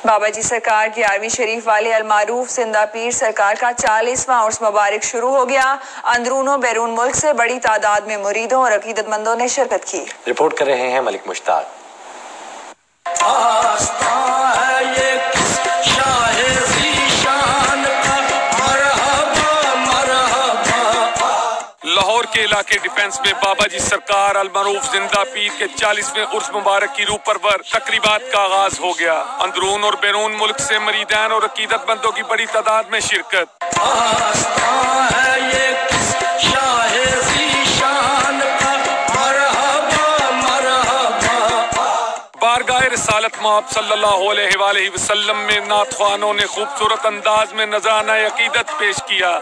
بابا جی سرکار 11ویں شریف والے المعروف زندہ پیر سرکار کا 40واں عرس مبارک شروع ہو گیا۔ اندرون و بیرون ملک سے بڑی تعداد میں مریدوں اور عقیدت مندوں نے شرکت کی۔ رپورٹ کر رہے ہیں ملک مشتاق۔ لاہور کے علاقے ڈیفنس میں بابا جی سرکار المعروف زندہ پیر کے 40ویں عرس مبارک کی روح پرور تقریبات کا آغاز ہو گیا۔ اندرون اور بیرون ملک سے مریدان اور عقیدت مندوں کی بڑی تعداد میں شرکت۔ بارگاہ رسالت مآب صلی اللہ علیہ وآلہ وسلم میں نعت خوانوں نے خوبصورت انداز میں نذرانہ عقیدت پیش کیا۔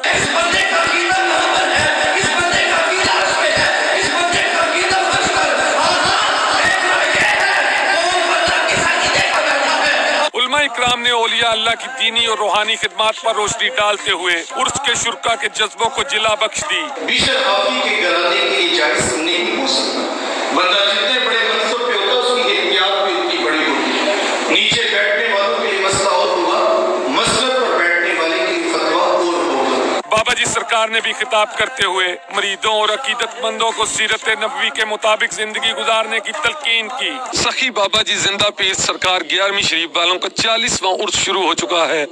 علماء اکرام نے اولیاء اللہ کی دینی اور روحانی خدمات پر روشنی ڈالتے ہوئے عرس کے شرکا کے جذبوں کو جلا بخش دی۔ بیشتر آفی کے گھرانے کے لیے جائز نہیں ہو سکتا، بندہ جتنے بڑے منصب پہ ہوتا اس کی احتیاط بھی اتنی بڑی ہوتی ہے۔ نیچے بیٹھنے والوں کے لیے مسئلہ اور ہوگا، مسجد پر بیٹھنے والے کے لیے فتویٰ اور ہوگا۔ بابا جی سرکار نے بھی خطاب کرتے ہوئے مریدوں اور عقیدت مندوں کو سیرت نبوی کے مطابق زندگی گزارنے کی تلقین کی۔ سخی بابا جی زندہ پیر سرکار 11ویں شریف والوں کا 40واں عرس شروع ہو چکا ہے۔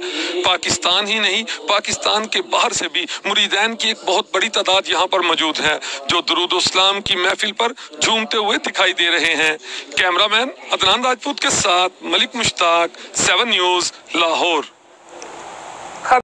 پاکستان ہی نہیں، پاکستان کے باہر سے بھی مریدان کی ایک بہت بڑی تعداد یہاں پر موجود ہے جو درود و اسلام کی محفل پر جھومتے ہوئے دکھائی دے رہے ہیں۔ کیمرہ مین عدنان راجپوت کے ساتھ ملک مشتاق، 7 نیوز، لاہور۔